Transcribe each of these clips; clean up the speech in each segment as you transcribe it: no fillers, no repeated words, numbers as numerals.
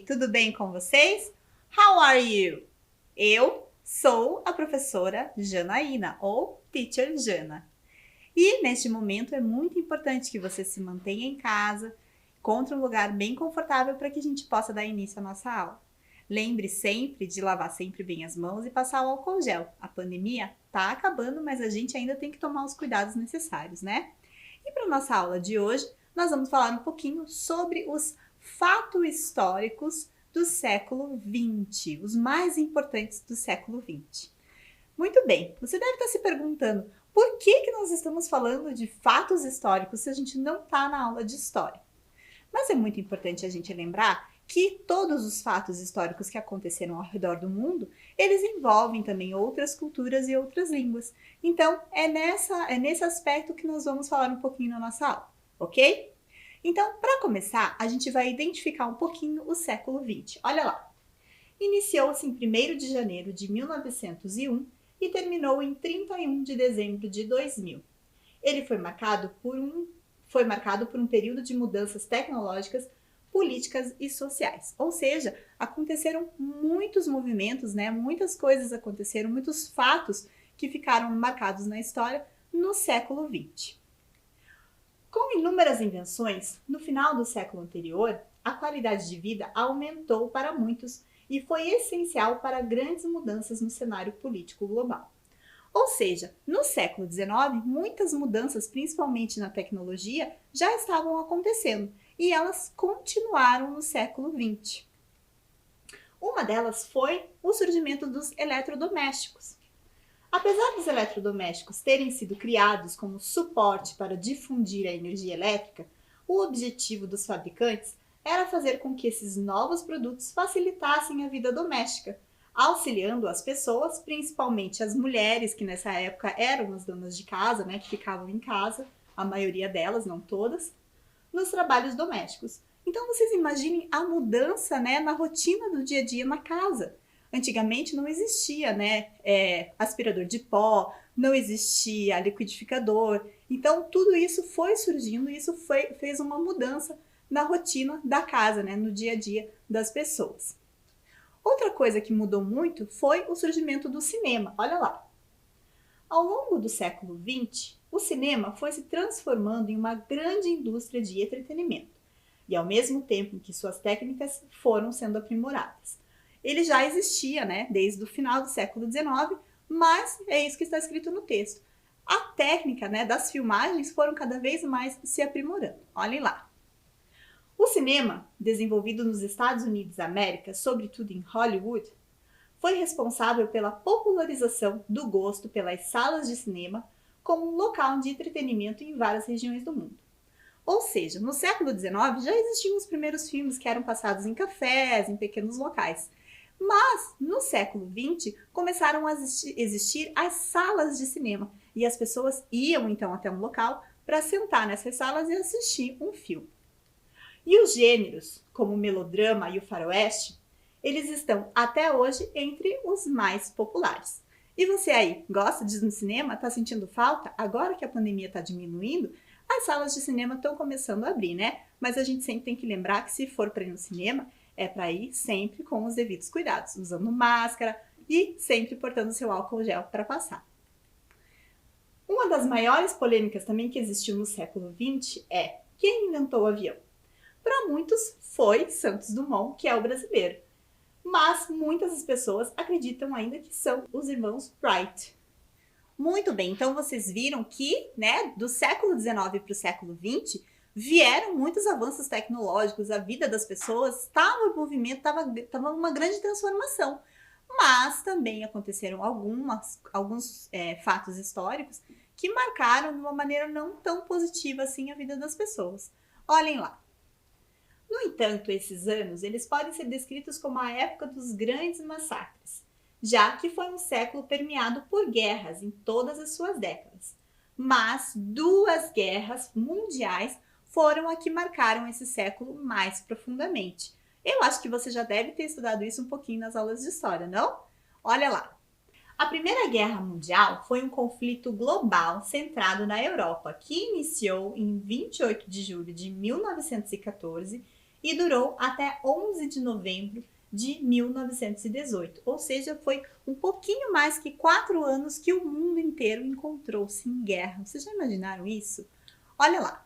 tudo bem com vocês? How are you? Eu sou a professora Janaína, ou Teacher Jana. E neste momento é muito importante que você se mantenha em casa, encontre um lugar bem confortável para que a gente possa dar início à nossa aula. Lembre sempre de lavar sempre bem as mãos e passar o álcool gel. A pandemia está acabando, mas a gente ainda tem que tomar os cuidados necessários, né? E para a nossa aula de hoje, nós vamos falar um pouquinho sobre os fatos históricos do século XX, os mais importantes do século XX. Muito bem, você deve estar se perguntando por que nós estamos falando de fatos históricos se a gente não está na aula de história. Mas é muito importante a gente lembrar que todos os fatos históricos que aconteceram ao redor do mundo, eles envolvem também outras culturas e outras línguas. Então, é nesse aspecto que nós vamos falar um pouquinho na nossa aula, ok? Então, para começar, a gente vai identificar um pouquinho o século XX. Olha lá. Iniciou-se em 1º de janeiro de 1901 e terminou em 31 de dezembro de 2000. Ele foi marcado por um período de mudanças tecnológicas, políticas e sociais. Ou seja, aconteceram muitos movimentos, né? Muitas coisas aconteceram, muitos fatos que ficaram marcados na história no século XX. Com inúmeras invenções, no final do século anterior, a qualidade de vida aumentou para muitos e foi essencial para grandes mudanças no cenário político global. Ou seja, no século XIX, muitas mudanças, principalmente na tecnologia, já estavam acontecendo e elas continuaram no século XX. Uma delas foi o surgimento dos eletrodomésticos. Apesar dos eletrodomésticos terem sido criados como suporte para difundir a energia elétrica, o objetivo dos fabricantes era fazer com que esses novos produtos facilitassem a vida doméstica, auxiliando as pessoas, principalmente as mulheres, que nessa época eram as donas de casa, né, que ficavam em casa, a maioria delas, não todas, nos trabalhos domésticos. Então vocês imaginem a mudança, né, na rotina do dia a dia na casa. Antigamente não existia, né, aspirador de pó, não existia liquidificador. Então tudo isso foi surgindo e isso fez uma mudança na rotina da casa, né, no dia a dia das pessoas. Outra coisa que mudou muito foi o surgimento do cinema. Olha lá. Ao longo do século XX, o cinema foi se transformando em uma grande indústria de entretenimento e ao mesmo tempo em que suas técnicas foram sendo aprimoradas. Ele já existia, né, desde o final do século XIX, mas é isso que está escrito no texto. A técnica, né, das filmagens foram cada vez mais se aprimorando. Olhem lá. O cinema, desenvolvido nos Estados Unidos da América, sobretudo em Hollywood, foi responsável pela popularização do gosto pelas salas de cinema como um local de entretenimento em várias regiões do mundo. Ou seja, no século XIX já existiam os primeiros filmes que eram passados em cafés, em pequenos locais. Mas, no século XX, começaram a existir as salas de cinema e as pessoas iam então até um local para sentar nessas salas e assistir um filme. E os gêneros, como o melodrama e o faroeste, eles estão até hoje entre os mais populares. E você aí, gosta de ir no cinema? Está sentindo falta? Agora que a pandemia está diminuindo, as salas de cinema estão começando a abrir, né? Mas a gente sempre tem que lembrar que se for para ir no cinema, é para ir sempre com os devidos cuidados, usando máscara e sempre portando seu álcool gel para passar. Uma das maiores polêmicas também que existiu no século XX é: quem inventou o avião? Para muitos foi Santos Dumont, que é o brasileiro. Mas muitas pessoas acreditam ainda que são os irmãos Wright. Muito bem, então vocês viram que, né, do século XIX para o século XX, vieram muitos avanços tecnológicos, a vida das pessoas estava em movimento, estava uma grande transformação. Mas também aconteceram alguns fatos históricos que marcaram de uma maneira não tão positiva assim a vida das pessoas. Olhem lá. No entanto, esses anos eles podem ser descritos como a época dos grandes massacres, já que foi um século permeado por guerras em todas as suas décadas. Mas 2 guerras mundiais foram a que marcaram esse século mais profundamente. Eu acho que você já deve ter estudado isso um pouquinho nas aulas de história, não? Olha lá. A Primeira Guerra Mundial foi um conflito global centrado na Europa, que iniciou em 28 de julho de 1914 e durou até 11 de novembro de 1918, ou seja, foi um pouquinho mais que 4 anos que o mundo inteiro encontrou-se em guerra. Vocês já imaginaram isso? Olha lá.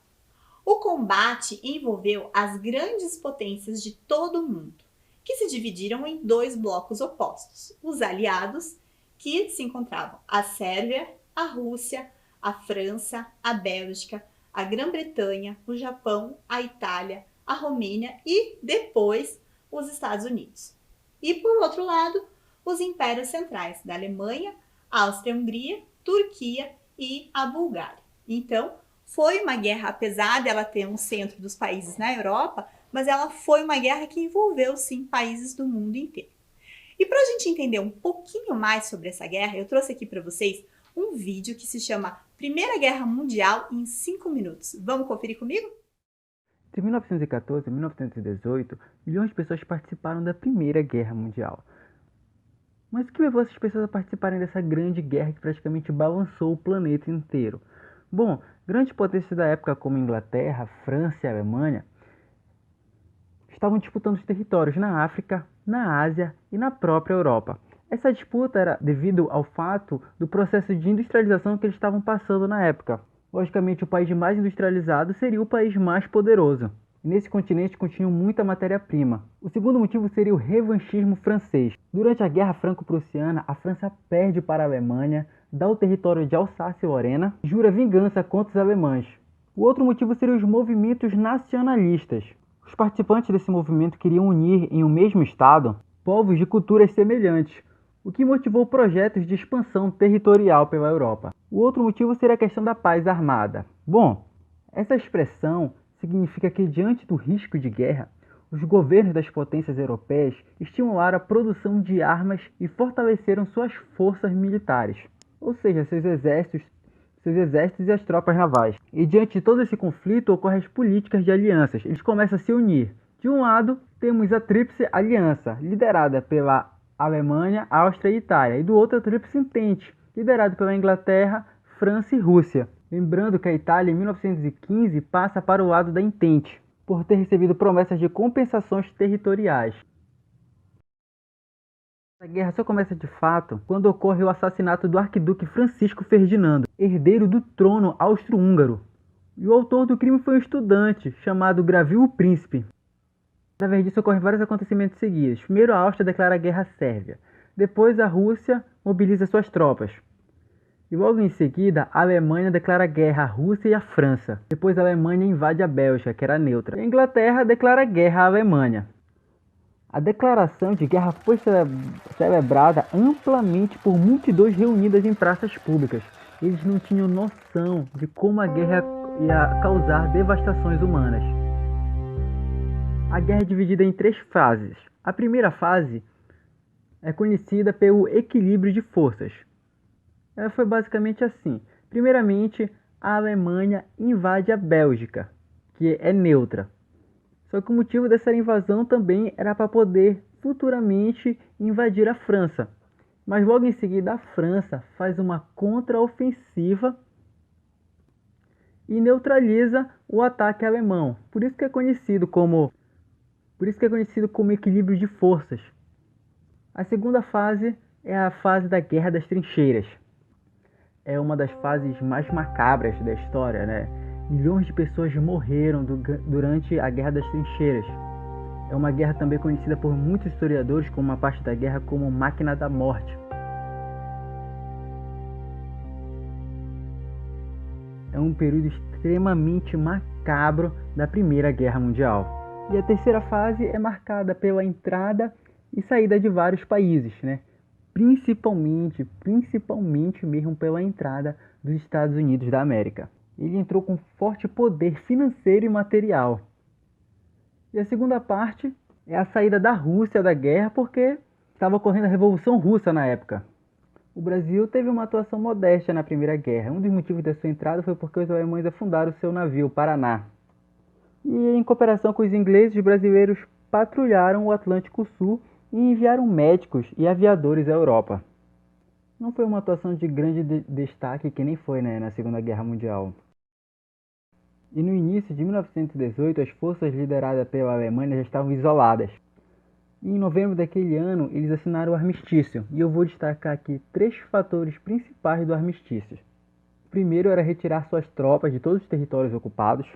O combate envolveu as grandes potências de todo o mundo, que se dividiram em dois blocos opostos: os aliados, que se encontravam a Sérvia, a Rússia, a França, a Bélgica, a Grã-Bretanha, o Japão, a Itália, a Romênia e depois os Estados Unidos. E por outro lado, os impérios centrais da Alemanha, Áustria-Hungria, Turquia e a Bulgária. Então, foi uma guerra, apesar dela ter um centro dos países na Europa, mas ela foi uma guerra que envolveu, sim, países do mundo inteiro. E para a gente entender um pouquinho mais sobre essa guerra, eu trouxe aqui para vocês um vídeo que se chama Primeira Guerra Mundial em 5 minutos. Vamos conferir comigo? Entre 1914 e 1918, milhões de pessoas participaram da Primeira Guerra Mundial. Mas o que levou essas pessoas a participarem dessa grande guerra que praticamente balançou o planeta inteiro? Bom, grandes potências da época como Inglaterra, França e Alemanha estavam disputando os territórios na África, na Ásia e na própria Europa. Essa disputa era devido ao fato do processo de industrialização que eles estavam passando na época. Logicamente, o país mais industrializado seria o país mais poderoso. E nesse continente continha muita matéria-prima. O segundo motivo seria o revanchismo francês. Durante a Guerra Franco-Prussiana, a França perde para a Alemanha, dá o território de Alsácia-Lorena e jura vingança contra os alemães. O outro motivo seriam os movimentos nacionalistas. Os participantes desse movimento queriam unir em um mesmo estado povos de culturas semelhantes, o que motivou projetos de expansão territorial pela Europa. O outro motivo seria a questão da paz armada. Bom, essa expressão significa que, diante do risco de guerra, os governos das potências europeias estimularam a produção de armas e fortaleceram suas forças militares, ou seja, seus exércitos e as tropas navais. E diante de todo esse conflito ocorrem as políticas de alianças. Eles começam a se unir. De um lado, temos a Tríplice Aliança, liderada pela Alemanha, Áustria e Itália, e do outro a Tríplice Entente, liderado pela Inglaterra, França e Rússia. Lembrando que a Itália, em 1915, passa para o lado da Entente, por ter recebido promessas de compensações territoriais. A guerra só começa de fato quando ocorre o assassinato do arquiduque Francisco Ferdinando, herdeiro do trono austro-húngaro. E o autor do crime foi um estudante chamado Gravil o Príncipe. Através disso ocorrem vários acontecimentos seguidos. Primeiro, a Áustria declara guerra à Sérvia. Depois, a Rússia mobiliza suas tropas. E logo em seguida, a Alemanha declara guerra à Rússia e à França. Depois, a Alemanha invade a Bélgica, que era neutra. E a Inglaterra declara guerra à Alemanha. A declaração de guerra foi celebrada amplamente por multidões reunidas em praças públicas. Eles não tinham noção de como a guerra ia causar devastações humanas. A guerra é dividida em 3 fases. A primeira fase é conhecida pelo equilíbrio de forças. Ela foi basicamente assim. Primeiramente, a Alemanha invade a Bélgica, que é neutra. Só que o motivo dessa invasão também era para poder futuramente invadir a França. Mas logo em seguida a França faz uma contraofensiva e neutraliza o ataque alemão. Por isso que é conhecido como equilíbrio de forças. A segunda fase é a fase da Guerra das Trincheiras. É uma das fases mais macabras da história, né? Milhões de pessoas morreram durante a Guerra das Trincheiras. É uma guerra também conhecida por muitos historiadores como uma parte da guerra como Máquina da Morte. É um período extremamente macabro da Primeira Guerra Mundial. E a terceira fase é marcada pela entrada e saída de vários países, né? Principalmente mesmo pela entrada dos Estados Unidos da América. Ele entrou com forte poder financeiro e material. E a segunda parte é a saída da Rússia da guerra, porque estava ocorrendo a Revolução Russa na época. O Brasil teve uma atuação modesta na Primeira Guerra. Um dos motivos da sua entrada foi porque os alemães afundaram o seu navio, Paraná. E em cooperação com os ingleses, os brasileiros patrulharam o Atlântico Sul e enviaram médicos e aviadores à Europa. Não foi uma atuação de grande destaque, que nem foi, né, na Segunda Guerra Mundial. E no início de 1918, as forças lideradas pela Alemanha já estavam isoladas. E em novembro daquele ano, eles assinaram o armistício. E eu vou destacar aqui 3 fatores principais do armistício. O primeiro era retirar suas tropas de todos os territórios ocupados.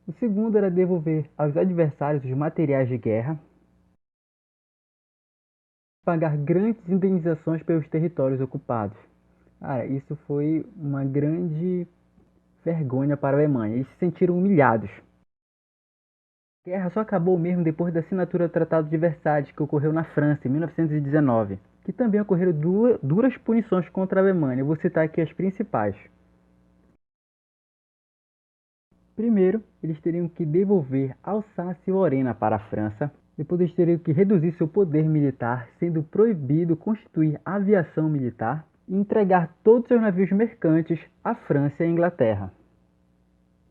O segundo era devolver aos adversários os materiais de guerra. Pagar grandes indenizações pelos territórios ocupados. Cara, isso foi uma grande vergonha para a Alemanha. Eles se sentiram humilhados. A guerra só acabou mesmo depois da assinatura do Tratado de Versalhes, que ocorreu na França, em 1919, que também ocorreram duras punições contra a Alemanha. Eu vou citar aqui as principais. Primeiro, eles teriam que devolver Alsácia e Lorena para a França. Depois eles teriam que reduzir seu poder militar, sendo proibido constituir aviação militar e entregar todos seus navios mercantes à França e à Inglaterra.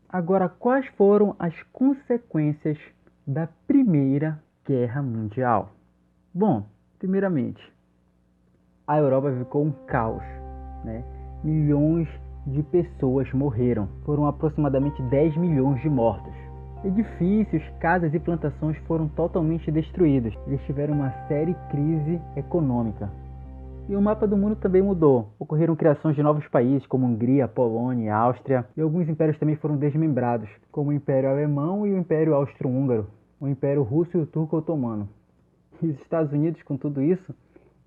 Agora, quais foram as consequências da Primeira Guerra Mundial? Bom, primeiramente, a Europa ficou um caos, né? Milhões de pessoas morreram. Foram aproximadamente 10 milhões de mortos. Edifícios, casas e plantações foram totalmente destruídos. Eles tiveram uma séria crise econômica. E o mapa do mundo também mudou. Ocorreram criações de novos países, como Hungria, Polônia, Áustria, e alguns impérios também foram desmembrados, como o Império Alemão e o Império Austro-Húngaro, o Império Russo e o Turco Otomano. E os Estados Unidos, com tudo isso,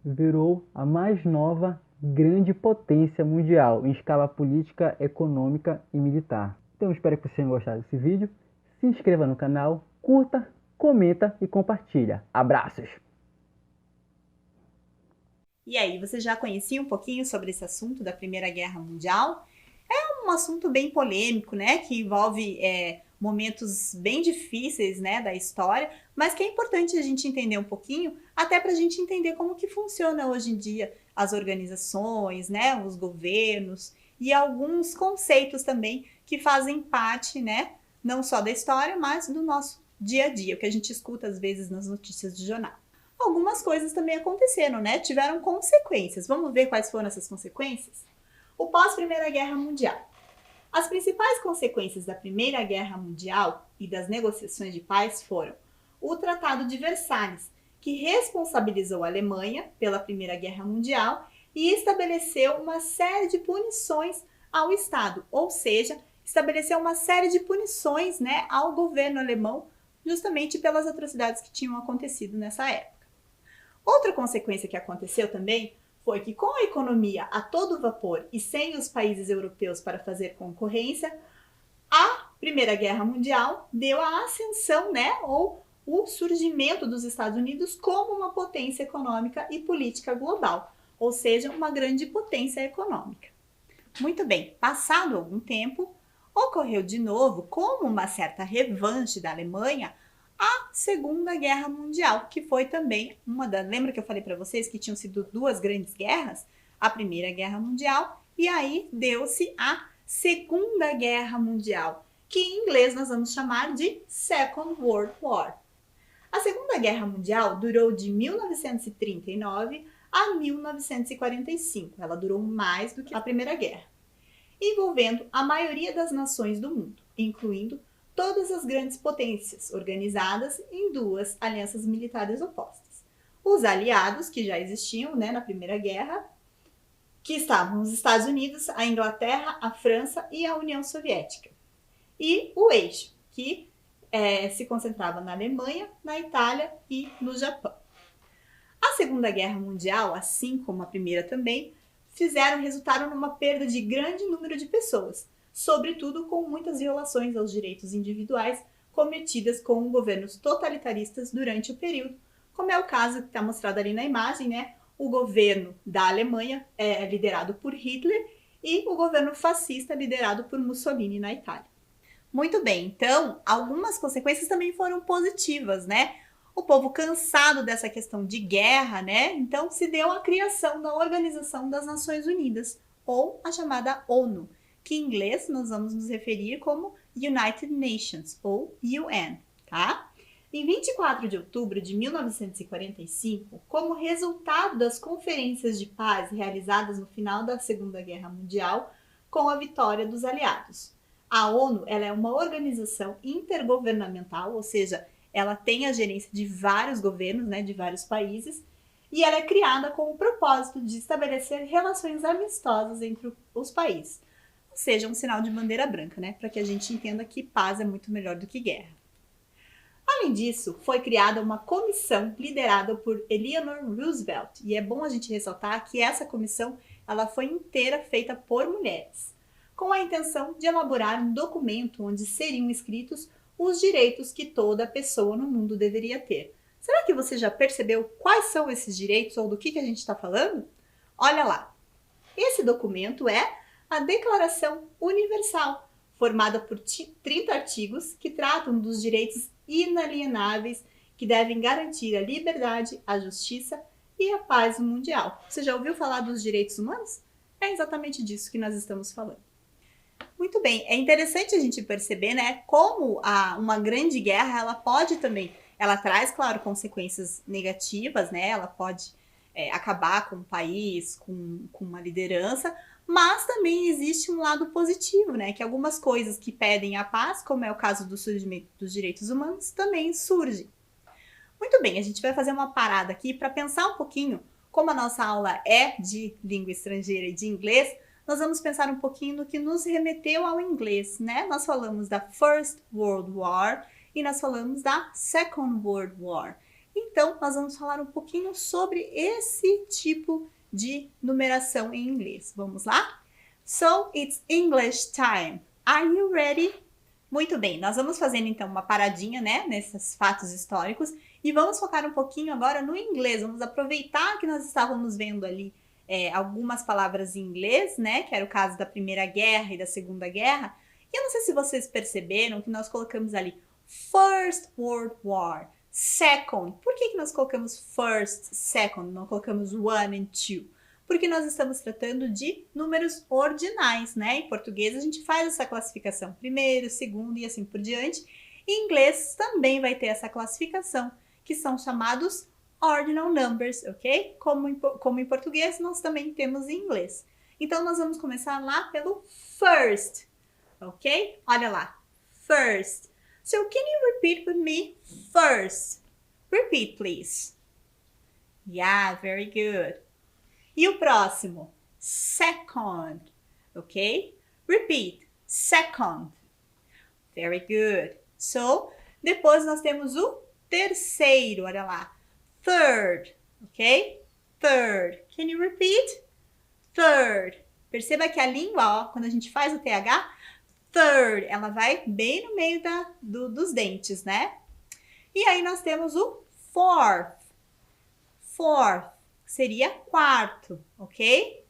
virou a mais nova grande potência mundial em escala política, econômica e militar. Então espero que vocês tenham gostado desse vídeo. Se inscreva no canal, curta, comenta e compartilha. Abraços! E aí, você já conhecia um pouquinho sobre esse assunto da Primeira Guerra Mundial? É um assunto bem polêmico, né? Que envolve momentos bem difíceis, né, da história, mas que é importante a gente entender um pouquinho, até para a gente entender como que funciona hoje em dia as organizações, né, os governos e alguns conceitos também que fazem parte, né, não só da história, mas do nosso dia a dia, o que a gente escuta às vezes nas notícias de jornal. Algumas coisas também aconteceram, né? Tiveram consequências. Vamos ver quais foram essas consequências? O pós-Primeira Guerra Mundial. As principais consequências da Primeira Guerra Mundial e das negociações de paz foram o Tratado de Versalhes, que responsabilizou a Alemanha pela Primeira Guerra Mundial e estabeleceu uma série de punições ao Estado, ou seja, estabeleceu uma série de punições, né, ao governo alemão, justamente pelas atrocidades que tinham acontecido nessa época. Outra consequência que aconteceu também foi que, com a economia a todo vapor e sem os países europeus para fazer concorrência, a Primeira Guerra Mundial deu a ascensão, né, ou o surgimento dos Estados Unidos como uma potência econômica e política global, ou seja, uma grande potência econômica. Muito bem, passado algum tempo, ocorreu de novo, como uma certa revanche da Alemanha, a Segunda Guerra Mundial, que foi também lembra que eu falei para vocês que tinham sido duas grandes guerras? A Primeira Guerra Mundial e aí deu-se a Segunda Guerra Mundial, que em inglês nós vamos chamar de Second World War. A Segunda Guerra Mundial durou de 1939 a 1945. Ela durou mais do que a Primeira Guerra, envolvendo a maioria das nações do mundo, incluindo todas as grandes potências organizadas em duas alianças militares opostas. Os aliados, que já existiam, né, na Primeira Guerra, que estavam os Estados Unidos, a Inglaterra, a França e a União Soviética. E o eixo, que se concentrava na Alemanha, na Itália e no Japão. A Segunda Guerra Mundial, assim como a Primeira também, resultaram numa perda de grande número de pessoas, sobretudo com muitas violações aos direitos individuais cometidas com governos totalitaristas durante o período, como é o caso que está mostrado ali na imagem, né? O governo da Alemanha é liderado por Hitler e o governo fascista liderado por Mussolini na Itália. Muito bem, então algumas consequências também foram positivas, né? O povo cansado dessa questão de guerra, né? Então se deu a criação da Organização das Nações Unidas, ou a chamada ONU, que em inglês nós vamos nos referir como United Nations, ou UN, tá? Em 24 de outubro de 1945, como resultado das conferências de paz realizadas no final da Segunda Guerra Mundial, com a vitória dos aliados, A ONU, ela é uma organização intergovernamental, ou seja, ela tem a gerência de vários governos, né, de vários países, e ela é criada com o propósito de estabelecer relações amistosas entre os países. Ou seja, um sinal de bandeira branca, né, para que a gente entenda que paz é muito melhor do que guerra. Além disso, foi criada uma comissão liderada por Eleanor Roosevelt, e é bom a gente ressaltar que essa comissão ela foi inteira feita por mulheres, com a intenção de elaborar um documento onde seriam escritos os direitos que toda pessoa no mundo deveria ter. Será que você já percebeu quais são esses direitos ou do que a gente está falando? Olha lá, esse documento é a Declaração Universal, formada por 30 artigos que tratam dos direitos inalienáveis que devem garantir a liberdade, a justiça e a paz mundial. Você já ouviu falar dos direitos humanos? É exatamente disso que nós estamos falando. Muito bem, é interessante a gente perceber, né, como uma grande guerra, ela pode também, ela traz, claro, consequências negativas, né, ela pode acabar com um país, com uma liderança, mas também existe um lado positivo, né, que algumas coisas que pedem a paz, como é o caso do surgimento dos direitos humanos, também surgem. Muito bem, a gente vai fazer uma parada aqui para pensar um pouquinho, como a nossa aula é de língua estrangeira e de inglês, nós vamos pensar um pouquinho no que nos remeteu ao inglês, né? Nós falamos da First World War e nós falamos da Second World War. Então, nós vamos falar um pouquinho sobre esse tipo de numeração em inglês. Vamos lá? So, it's English time. Are you ready? Muito bem, nós vamos fazendo então uma paradinha, né, nesses fatos históricos e vamos focar um pouquinho agora no inglês. Vamos aproveitar que nós estávamos vendo ali algumas palavras em inglês, né, que era o caso da Primeira Guerra e da Segunda Guerra. E eu não sei se vocês perceberam que nós colocamos ali First World War, Second. Por que nós colocamos First, Second, não colocamos One and Two? Porque nós estamos tratando de números ordinais, né? Em português a gente faz essa classificação, primeiro, segundo e assim por diante. Em inglês também vai ter essa classificação, que são chamados ordinal numbers, ok? Como em português, nós também temos em inglês. Então, nós vamos começar lá pelo first, ok? Olha lá, first. So, can you repeat with me? First. Repeat, please. Yeah, very good. E o próximo? Second, ok? Repeat, second. Very good. So, depois nós temos o terceiro, olha lá. Third, ok? Third. Can you repeat? Third. Perceba que a língua, ó, quando a gente faz o TH, third, ela vai bem no meio dos dentes, né? E aí nós temos o fourth. Fourth, seria quarto, ok?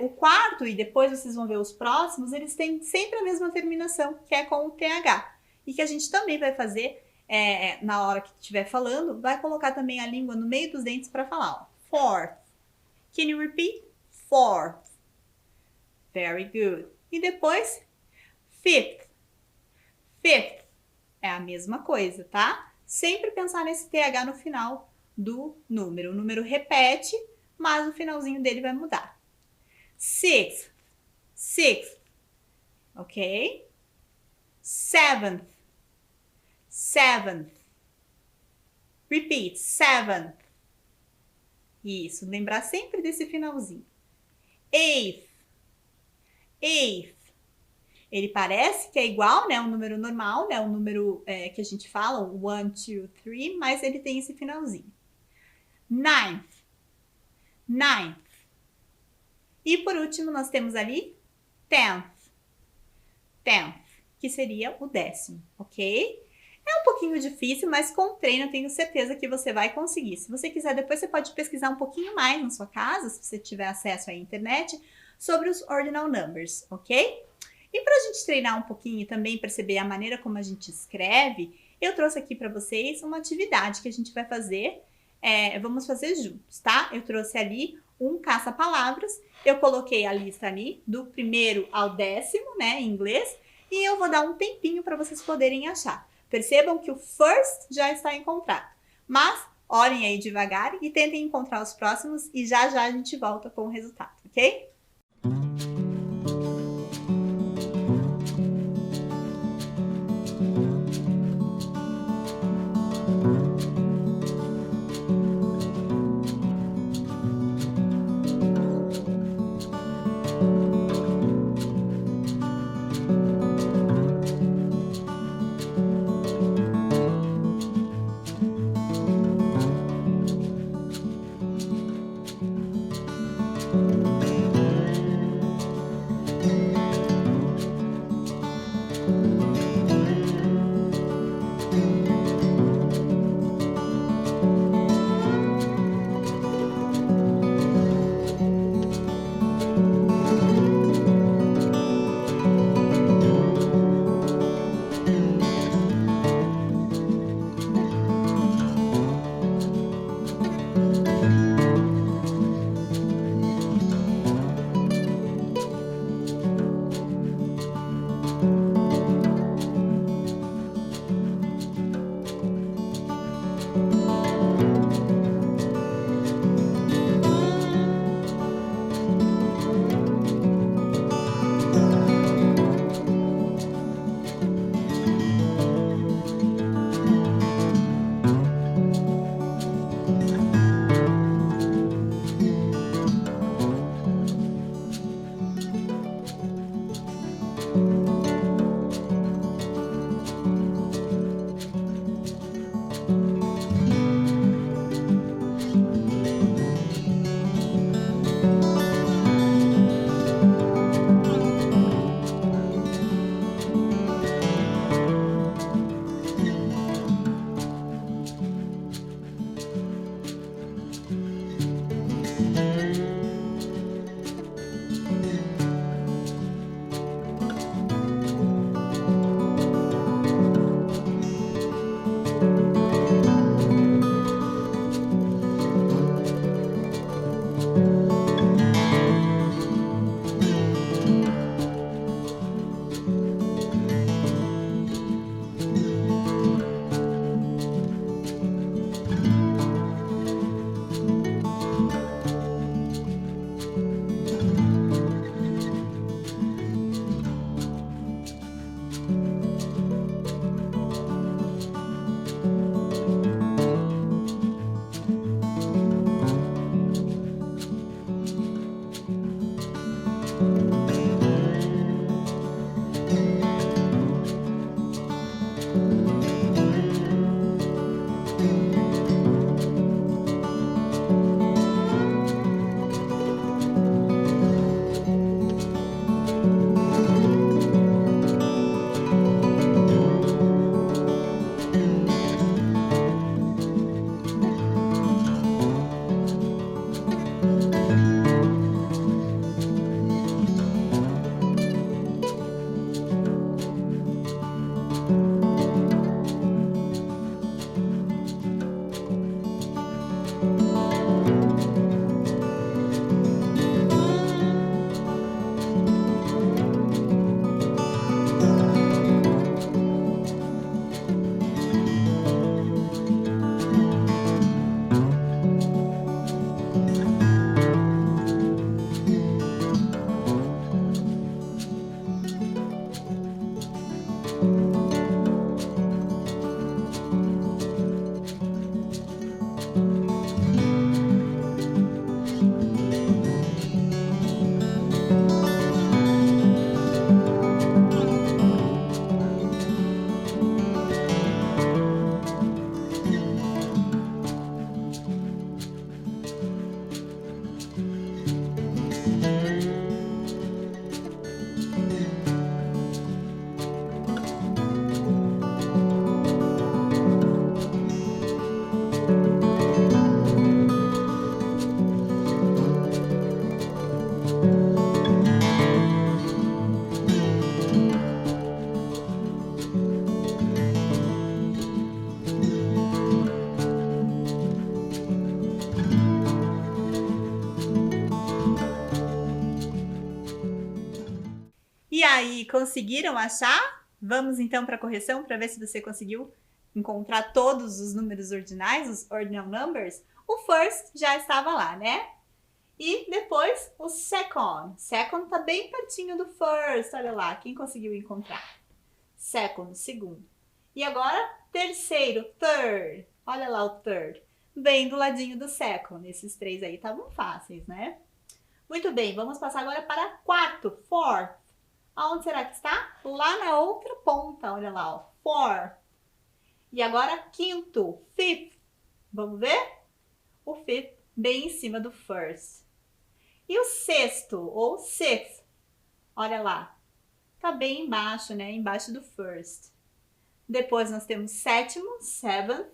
O quarto, e depois vocês vão ver os próximos, eles têm sempre a mesma terminação, que é com o TH. E que a gente também vai fazer na hora que estiver falando, vai colocar também a língua no meio dos dentes para falar, ó. Fourth. Can you repeat? Fourth. Very good. E depois, fifth. Fifth. É a mesma coisa, tá? Sempre pensar nesse TH no final do número. O número repete, mas o finalzinho dele vai mudar. Sixth. Sixth. Ok? Seventh. Seventh. Repeat. Seventh. Isso. Lembrar sempre desse finalzinho. Eighth. Eighth. Ele parece que é igual, né? Um número normal, né? Um número que a gente fala, 1, 2, 3, mas ele tem esse finalzinho. Ninth. Ninth. E por último, nós temos ali tenth. Tenth, que seria o 10º, ok? É um pouquinho difícil, mas com treino eu tenho certeza que você vai conseguir. Se você quiser, depois você pode pesquisar um pouquinho mais na sua casa, se você tiver acesso à internet, sobre os ordinal numbers, ok? E para a gente treinar um pouquinho e também perceber a maneira como a gente escreve, eu trouxe aqui para vocês uma atividade que a gente vai fazer, vamos fazer juntos, tá? Eu trouxe ali um caça-palavras, eu coloquei a lista ali do primeiro ao 10º, né, em inglês, e eu vou dar um tempinho para vocês poderem achar. Percebam que o first já está encontrado, mas olhem aí devagar e tentem encontrar os próximos e já já a gente volta com o resultado, ok? aí, conseguiram achar? Vamos então para a correção para ver se você conseguiu encontrar todos os números ordinais, os ordinal numbers. O first já estava lá, né? E depois o second. Second tá bem pertinho do first, olha lá, quem conseguiu encontrar? Second, segundo. E agora, terceiro, third. Olha lá o third. Bem do ladinho do second. Esses três aí estavam fáceis, né? Muito bem, vamos passar agora para quarto, fourth. Aonde será que está? Lá na outra ponta, olha lá, ó, fourth. E agora, quinto, fifth. Vamos ver? O fifth bem em cima do first. E o sexto, ou sixth, olha lá, tá bem embaixo, né? Embaixo do first. Depois nós temos sétimo, seventh,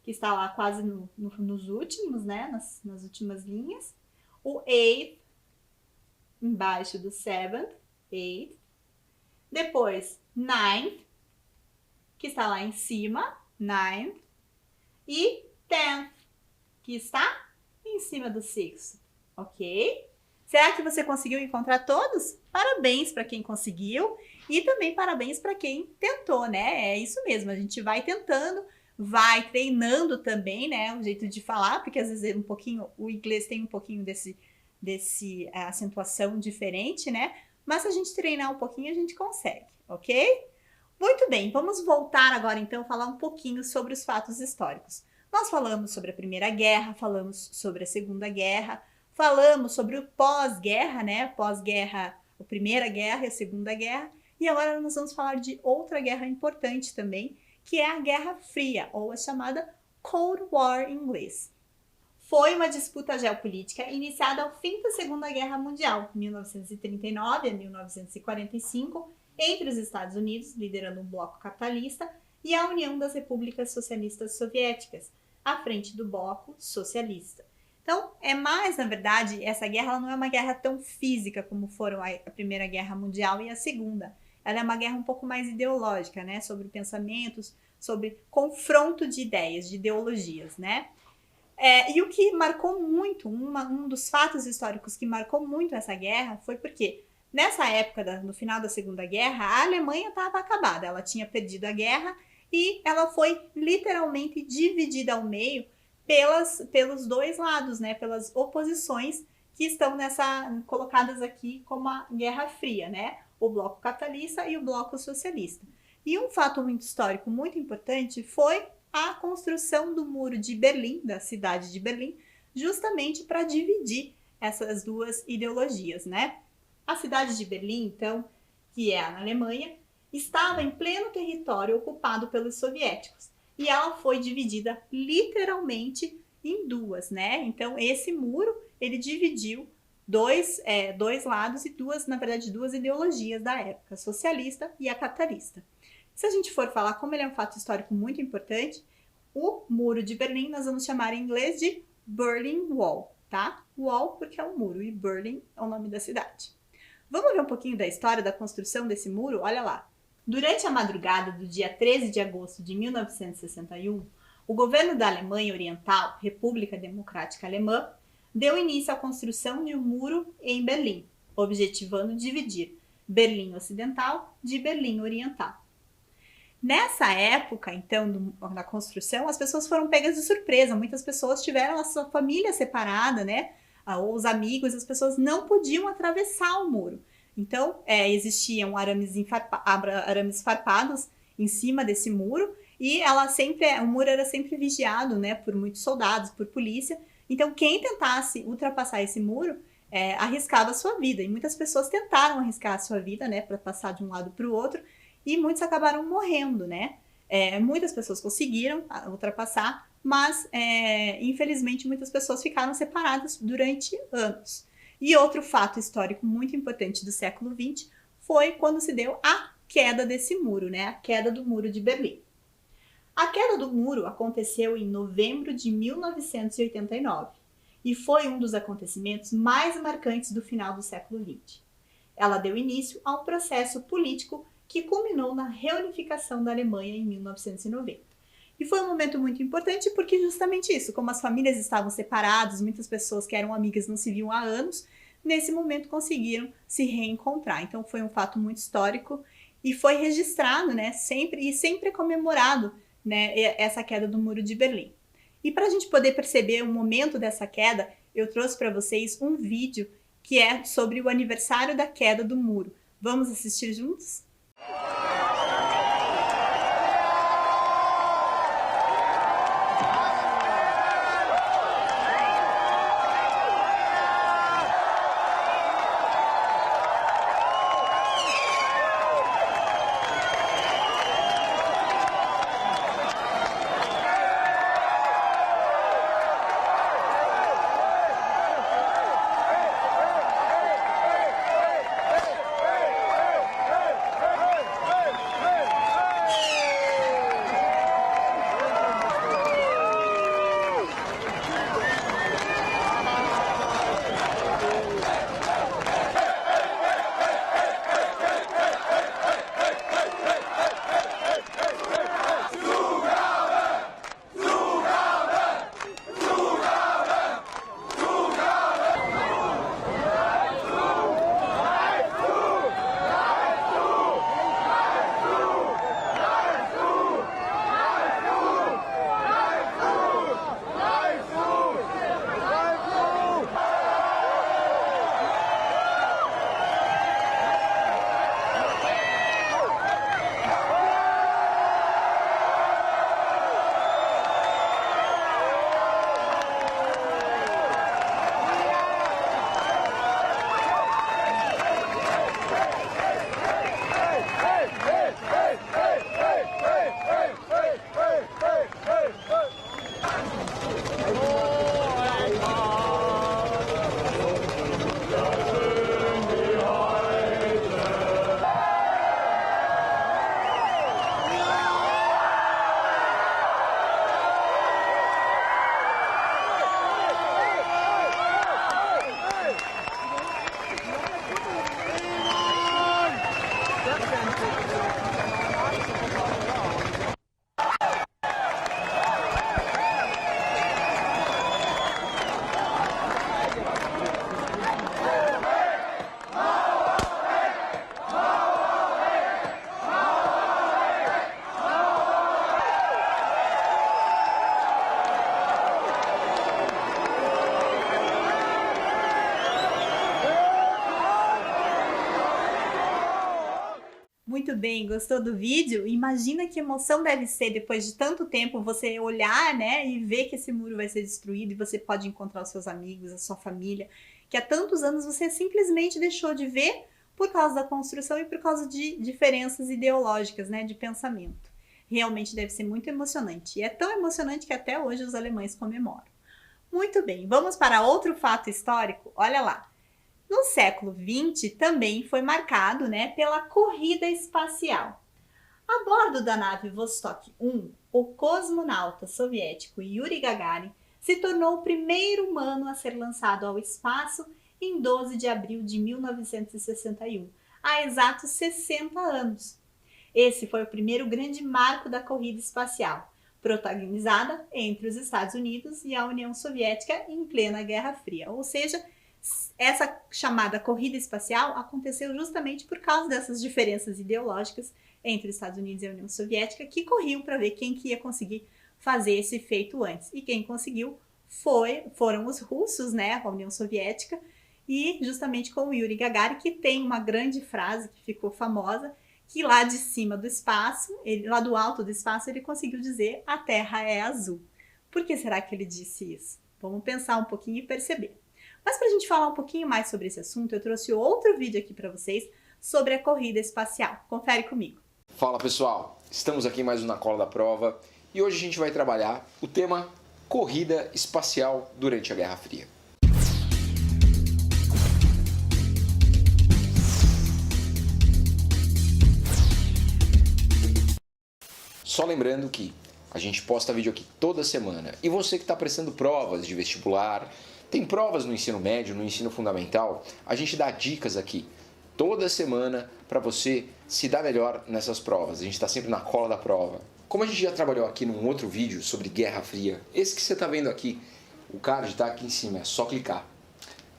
que está lá quase nos últimos, né? Nas últimas linhas. O eighth, embaixo do seventh, eighth. Depois, ninth, que está lá em cima, ninth. E tenth, que está em cima do sixth. Ok? Será que você conseguiu encontrar todos? Parabéns para quem conseguiu e também parabéns para quem tentou, né? É isso mesmo, a gente vai tentando, vai treinando também, né? O jeito de falar, porque às vezes o inglês tem um pouquinho desse acentuação diferente, né? Mas se a gente treinar um pouquinho, a gente consegue, ok? Muito bem, vamos voltar agora então a falar um pouquinho sobre os fatos históricos. Nós falamos sobre a Primeira Guerra, falamos sobre a Segunda Guerra, falamos sobre o pós-guerra, né? Pós-guerra, a Primeira Guerra e a Segunda Guerra. E agora nós vamos falar de outra guerra importante também, que é a Guerra Fria, ou a chamada Cold War em inglês. Foi uma disputa geopolítica iniciada ao fim da Segunda Guerra Mundial, 1939 a 1945, entre os Estados Unidos, liderando um bloco capitalista, e a União das Repúblicas Socialistas Soviéticas, à frente do bloco socialista. Então, na verdade, essa guerra não é uma guerra tão física como foram a Primeira Guerra Mundial e a Segunda. Ela é uma guerra um pouco mais ideológica, né? Sobre pensamentos, sobre confronto de ideias, de ideologias, né? E o que marcou muito, um dos fatos históricos que marcou muito essa guerra foi porque nessa época, no final da Segunda Guerra, a Alemanha estava acabada. Ela tinha perdido a guerra e ela foi literalmente dividida ao meio pelos dois lados, né? Pelas oposições que estão colocadas aqui como a Guerra Fria, né? O bloco capitalista e o bloco socialista. E um fato muito histórico, muito importante, foi a construção do Muro de Berlim, da cidade de Berlim, justamente para dividir essas duas ideologias, né? A cidade de Berlim, então, que é na Alemanha, estava em pleno território ocupado pelos soviéticos e ela foi dividida literalmente em duas, né? Então, esse muro, ele dividiu dois lados e duas ideologias da época, a socialista e a capitalista. Se a gente for falar como ele é um fato histórico muito importante, o Muro de Berlim nós vamos chamar em inglês de Berlin Wall, tá? Wall porque é um muro e Berlin é o nome da cidade. Vamos ver um pouquinho da história da construção desse muro? Olha lá. Durante a madrugada do dia 13 de agosto de 1961, o governo da Alemanha Oriental, República Democrática Alemã, deu início à construção de um muro em Berlim, objetivando dividir Berlim Ocidental de Berlim Oriental. Nessa época, então, da construção, as pessoas foram pegas de surpresa. Muitas pessoas tiveram a sua família separada, né? Ou os amigos, as pessoas não podiam atravessar o muro. Então, existiam arames farpados em cima desse muro e o muro era sempre vigiado, né? Por muitos soldados, por polícia. Então, quem tentasse ultrapassar esse muro arriscava a sua vida. E muitas pessoas tentaram arriscar a sua vida, né? Para passar de um lado para o outro. E muitos acabaram morrendo, né? Muitas pessoas conseguiram ultrapassar, mas infelizmente muitas pessoas ficaram separadas durante anos. E outro fato histórico muito importante do século XX foi quando se deu a queda desse muro, né? A queda do Muro de Berlim. A queda do muro aconteceu em novembro de 1989 e foi um dos acontecimentos mais marcantes do final do século XX. Ela deu início a um processo político que culminou na reunificação da Alemanha em 1990. E foi um momento muito importante porque justamente isso, como as famílias estavam separadas, muitas pessoas que eram amigas não se viam há anos, nesse momento conseguiram se reencontrar. Então foi um fato muito histórico e foi registrado, né, sempre é comemorado, né, essa queda do Muro de Berlim. E para a gente poder perceber o momento dessa queda, eu trouxe para vocês um vídeo que é sobre o aniversário da queda do muro. Vamos assistir juntos? Muito bem, gostou do vídeo? Imagina que emoção deve ser depois de tanto tempo você olhar, né, e ver que esse muro vai ser destruído e você pode encontrar os seus amigos, a sua família, que há tantos anos você simplesmente deixou de ver por causa da construção e por causa de diferenças ideológicas, né, de pensamento. Realmente deve ser muito emocionante. E é tão emocionante que até hoje os alemães comemoram. Muito bem, vamos para outro fato histórico? Olha lá. No século XX também foi marcado, né, pela corrida espacial. A bordo da nave Vostok 1, o cosmonauta soviético Yuri Gagarin se tornou o primeiro humano a ser lançado ao espaço em 12 de abril de 1961, há exatos 60 anos. Esse foi o primeiro grande marco da corrida espacial, protagonizada entre os Estados Unidos e a União Soviética em plena Guerra Fria, ou seja, essa chamada corrida espacial aconteceu justamente por causa dessas diferenças ideológicas entre os Estados Unidos e a União Soviética, que corriam para ver quem que ia conseguir fazer esse feito antes. E quem conseguiu foram os russos, né, a União Soviética, e justamente com o Yuri Gagarin, que tem uma grande frase que ficou famosa, que lá de cima do espaço, lá do alto do espaço, ele conseguiu dizer: a Terra é azul. Por que será que ele disse isso? Vamos pensar um pouquinho e perceber. Mas para a gente falar um pouquinho mais sobre esse assunto, eu trouxe outro vídeo aqui para vocês sobre a corrida espacial. Confere comigo. Fala pessoal, estamos aqui mais um Na Cola da Prova e hoje a gente vai trabalhar o tema corrida espacial durante a Guerra Fria. Só lembrando que a gente posta vídeo aqui toda semana e você que está prestando provas de vestibular, tem provas no ensino médio, no ensino fundamental, a gente dá dicas aqui toda semana para você se dar melhor nessas provas. A gente está sempre na cola da prova. Como a gente já trabalhou aqui num outro vídeo sobre Guerra Fria, esse que você está vendo aqui, o card está aqui em cima, é só clicar.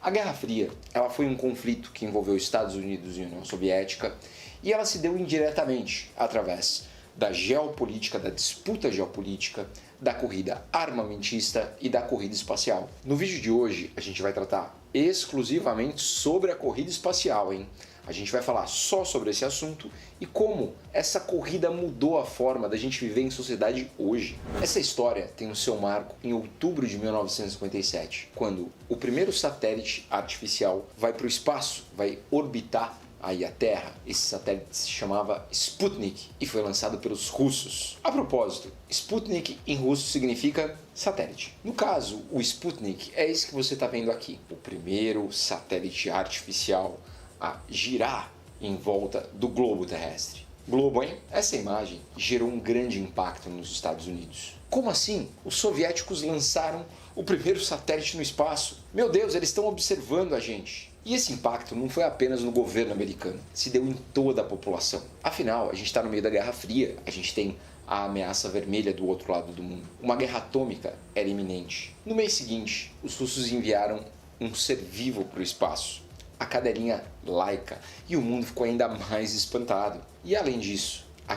A Guerra Fria, ela foi um conflito que envolveu Estados Unidos e União Soviética e ela se deu indiretamente através da geopolítica, da disputa geopolítica, da corrida armamentista e da corrida espacial. No vídeo de hoje, a gente vai tratar exclusivamente sobre a corrida espacial, hein? A gente vai falar só sobre esse assunto e como essa corrida mudou a forma da gente viver em sociedade hoje. Essa história tem o seu marco em outubro de 1957, quando o primeiro satélite artificial vai para o espaço, vai orbitar aí a Terra. Esse satélite se chamava Sputnik e foi lançado pelos russos. A propósito, Sputnik em russo significa satélite. No caso, o Sputnik é esse que você está vendo aqui, o primeiro satélite artificial a girar em volta do globo terrestre. Globo, hein? Essa imagem gerou um grande impacto nos Estados Unidos. Como assim? Os soviéticos lançaram o primeiro satélite no espaço. Meu Deus, eles estão observando a gente. E esse impacto não foi apenas no governo americano, se deu em toda a população. Afinal, a gente está no meio da Guerra Fria, a gente tem a ameaça vermelha do outro lado do mundo. Uma guerra atômica era iminente. No mês seguinte, os russos enviaram um ser vivo para o espaço, a cadelinha Laika, e o mundo ficou ainda mais espantado. E além disso, a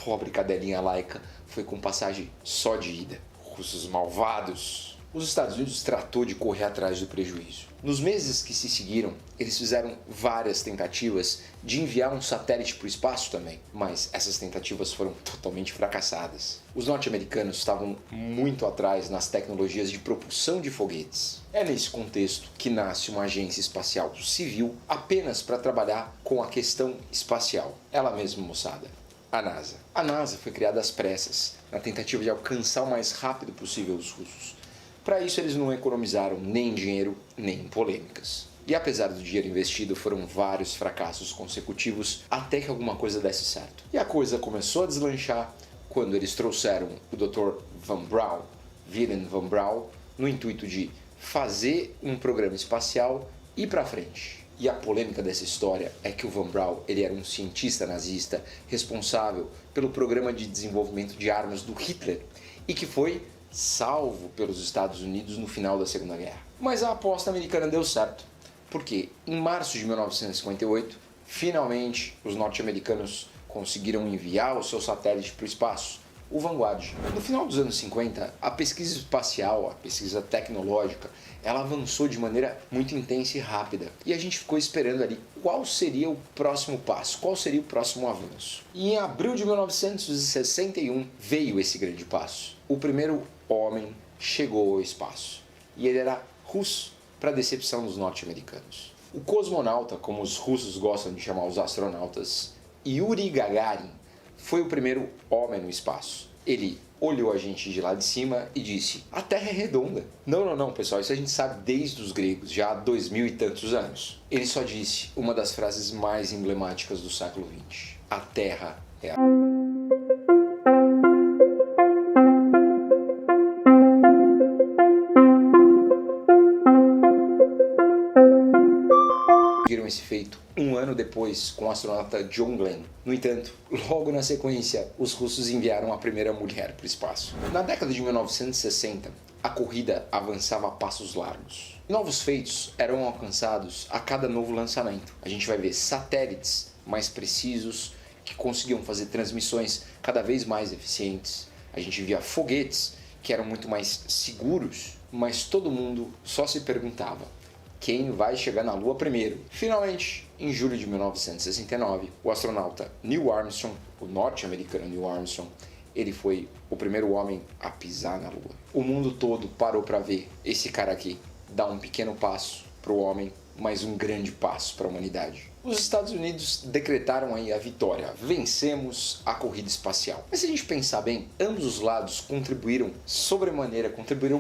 pobre cadelinha Laika, foi com passagem só de ida. Russos malvados! Os Estados Unidos tratou de correr atrás do prejuízo. Nos meses que se seguiram, eles fizeram várias tentativas de enviar um satélite para o espaço também, mas essas tentativas foram totalmente fracassadas. Os norte-americanos estavam muito atrás nas tecnologias de propulsão de foguetes. É nesse contexto que nasce uma agência espacial civil apenas para trabalhar com a questão espacial. Ela mesma, moçada. A NASA. A NASA foi criada às pressas, na tentativa de alcançar o mais rápido possível os russos. Para isso, eles não economizaram nem dinheiro, nem polêmicas. E apesar do dinheiro investido, foram vários fracassos consecutivos até que alguma coisa desse certo. E a coisa começou a deslanchar quando eles trouxeram o Dr. Von Braun, Wilhelm von Braun, no intuito de fazer um programa espacial e ir para frente. E a polêmica dessa história é que o Von Braun, ele era um cientista nazista responsável pelo programa de desenvolvimento de armas do Hitler e que foi salvo pelos Estados Unidos no final da Segunda Guerra. Mas a aposta americana deu certo, porque em março de 1958, finalmente os norte-americanos conseguiram enviar o seu satélite para o espaço, o Vanguard. No final dos anos 50, a pesquisa espacial, a pesquisa tecnológica, ela avançou de maneira muito intensa e rápida. E a gente ficou esperando ali qual seria o próximo passo, qual seria o próximo avanço. E em abril de 1961 veio esse grande passo. O primeiro homem chegou ao espaço. E ele era russo, para decepção dos norte-americanos. O cosmonauta, como os russos gostam de chamar os astronautas, Yuri Gagarin, foi o primeiro homem no espaço. Ele olhou a gente de lá de cima e disse: a Terra é redonda. Não, pessoal, isso a gente sabe desde os gregos, já há 2000 e tantos anos. Ele só disse uma das frases mais emblemáticas do século XX: a Terra é a... Viram esse feito um ano depois com o astronauta John Glenn. No entanto, logo na sequência, os russos enviaram a primeira mulher para o espaço. Na década de 1960, a corrida avançava a passos largos. Novos feitos eram alcançados a cada novo lançamento. A gente vai ver satélites mais precisos que conseguiam fazer transmissões cada vez mais eficientes. A gente via foguetes que eram muito mais seguros, mas todo mundo só se perguntava: quem vai chegar na Lua primeiro? Finalmente, em julho de 1969, o astronauta Neil Armstrong, o norte-americano Neil Armstrong, ele foi o primeiro homem a pisar na Lua. O mundo todo parou para ver esse cara aqui dar um pequeno passo para o homem, mas um grande passo para a humanidade. Os Estados Unidos decretaram aí a vitória. Vencemos a corrida espacial. Mas se a gente pensar bem, ambos os lados contribuíram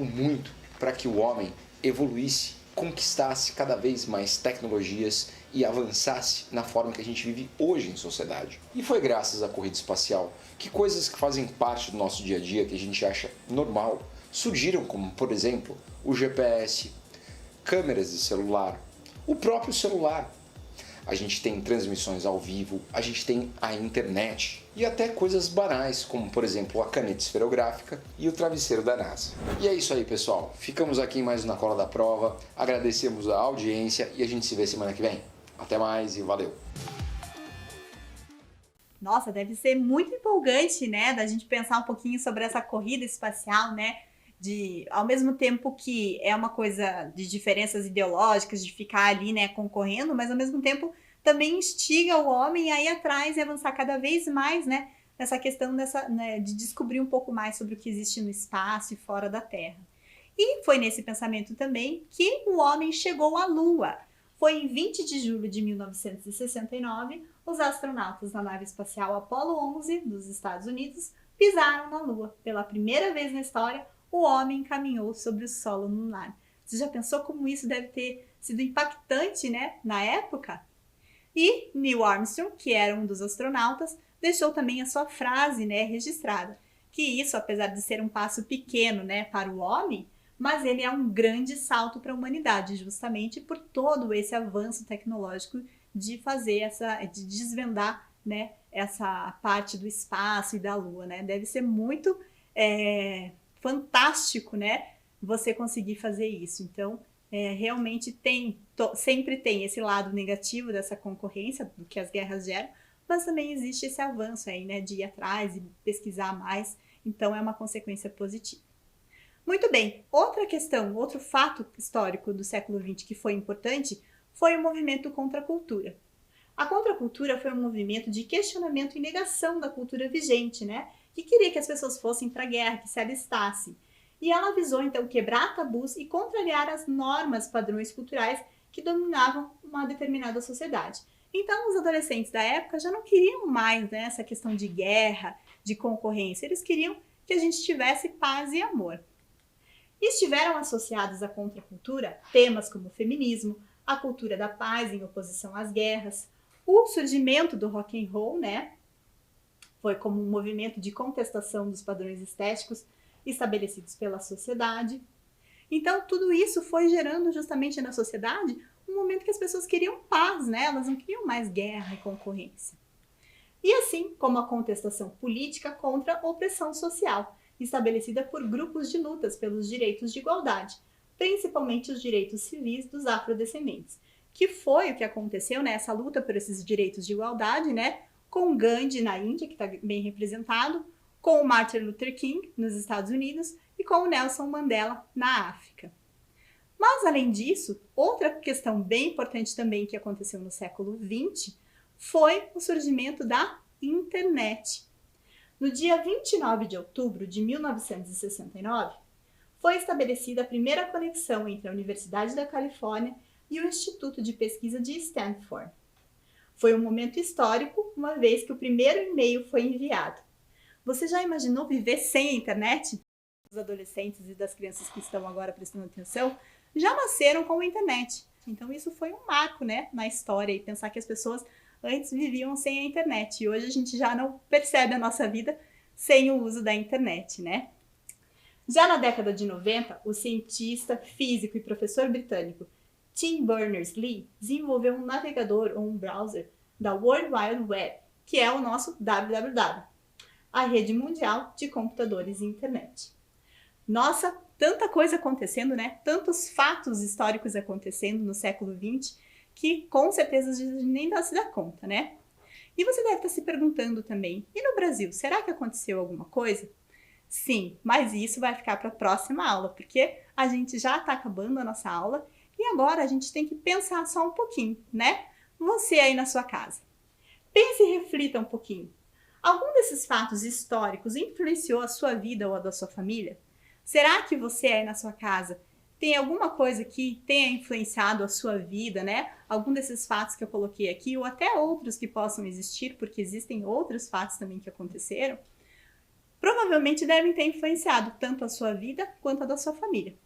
muito para que o homem evoluísse, conquistasse cada vez mais tecnologias e avançasse na forma que a gente vive hoje em sociedade. E foi graças à corrida espacial que coisas que fazem parte do nosso dia a dia, que a gente acha normal, surgiram, como, por exemplo, o GPS, câmeras de celular, o próprio celular. a gente tem transmissões ao vivo, a gente tem a internet e até coisas banais, como por exemplo a caneta esferográfica e o travesseiro da NASA. E é isso aí, pessoal. Ficamos aqui mais Na Cola da Prova, agradecemos a audiência e a gente se vê semana que vem. Até mais e valeu! Nossa, deve ser muito empolgante, né, da gente pensar um pouquinho sobre essa corrida espacial, né, ao mesmo tempo que é uma coisa de diferenças ideológicas, de ficar ali, né, concorrendo, mas ao mesmo tempo também instiga o homem a ir atrás e avançar cada vez mais, né, nessa questão né, de descobrir um pouco mais sobre o que existe no espaço e fora da Terra. E foi nesse pensamento também que o homem chegou à Lua. Foi em 20 de julho de 1969, os astronautas da nave espacial Apollo 11 dos Estados Unidos pisaram na Lua. Pela primeira vez na história, o homem caminhou sobre o solo lunar. Você já pensou como isso deve ter sido impactante, né, na época? E Neil Armstrong, que era um dos astronautas, deixou também a sua frase, né, registrada, que isso, apesar de ser um passo pequeno, né, para o homem, mas ele é um grande salto para a humanidade, justamente por todo esse avanço tecnológico de de desvendar, né, essa parte do espaço e da Lua, né? Deve ser muito fantástico, né, você conseguir fazer isso. Então, realmente sempre tem esse lado negativo dessa concorrência, do que as guerras geram, mas também existe esse avanço aí, né, de ir atrás e pesquisar mais. Então, é uma consequência positiva. Muito bem, outra questão, outro fato histórico do século XX que foi importante foi o movimento contra a cultura. A contracultura foi um movimento de questionamento e negação da cultura vigente, né? Que queria que as pessoas fossem para a guerra, que se alistassem. E ela visou, então, quebrar tabus e contrariar as normas padrões culturais que dominavam uma determinada sociedade. Então, os adolescentes da época já não queriam mais, né, essa questão de guerra, de concorrência. Eles queriam que a gente tivesse paz e amor. E estiveram associados à contracultura temas como o feminismo, a cultura da paz em oposição às guerras, o surgimento do rock and roll, né? Foi como um movimento de contestação dos padrões estéticos estabelecidos pela sociedade. Então, tudo isso foi gerando justamente na sociedade um momento que as pessoas queriam paz, né? Elas não queriam mais guerra e concorrência. E assim como a contestação política contra a opressão social, estabelecida por grupos de lutas pelos direitos de igualdade, principalmente os direitos civis dos afrodescendentes, que foi o que aconteceu nessa luta por esses direitos de igualdade, né, com Gandhi na Índia, que está bem representado, com o Martin Luther King nos Estados Unidos e com o Nelson Mandela na África. Mas, além disso, outra questão bem importante também que aconteceu no século XX foi o surgimento da internet. No dia 29 de outubro de 1969, foi estabelecida a primeira conexão entre a Universidade da Califórnia e o Instituto de Pesquisa de Stanford. Foi um momento histórico, uma vez que o primeiro e-mail foi enviado. Você já imaginou viver sem a internet? Os adolescentes e das crianças que estão agora prestando atenção já nasceram com a internet. Então isso foi um marco, né, na história, e pensar que as pessoas antes viviam sem a internet e hoje a gente já não percebe a nossa vida sem o uso da internet, né? Já na década de 90, o cientista, físico e professor britânico Tim Berners-Lee desenvolveu um navegador ou um browser da World Wide Web, que é o nosso www, a rede mundial de computadores e internet. Nossa, tanta coisa acontecendo, né? Tantos fatos históricos acontecendo no século XX que com certeza a gente nem se dá conta, né? E você deve estar se perguntando também, e no Brasil, será que aconteceu alguma coisa? Sim, mas isso vai ficar para a próxima aula, porque a gente já está acabando a nossa aula e agora a gente tem que pensar só um pouquinho, né? Você aí na sua casa. Pense e reflita um pouquinho. Algum desses fatos históricos influenciou a sua vida ou a da sua família? Será que você aí na sua casa tem alguma coisa que tenha influenciado a sua vida, né? Algum desses fatos que eu coloquei aqui, ou até outros que possam existir, porque existem outros fatos também que aconteceram, provavelmente devem ter influenciado tanto a sua vida quanto a da sua família.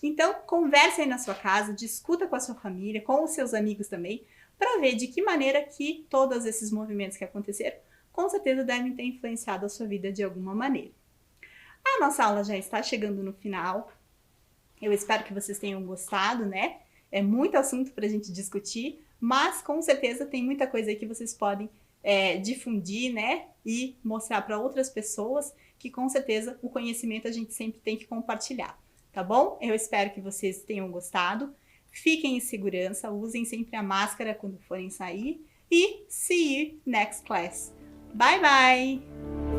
Então, converse aí na sua casa, discuta com a sua família, com os seus amigos também, para ver de que maneira que todos esses movimentos que aconteceram, com certeza devem ter influenciado a sua vida de alguma maneira. A nossa aula já está chegando no final. Eu espero que vocês tenham gostado, né? É muito assunto para a gente discutir, mas com certeza tem muita coisa aí que vocês podem difundir, né? E mostrar para outras pessoas que com certeza o conhecimento a gente sempre tem que compartilhar, tá bom? Eu espero que vocês tenham gostado. Fiquem em segurança, usem sempre a máscara quando forem sair e see you next class. Bye bye!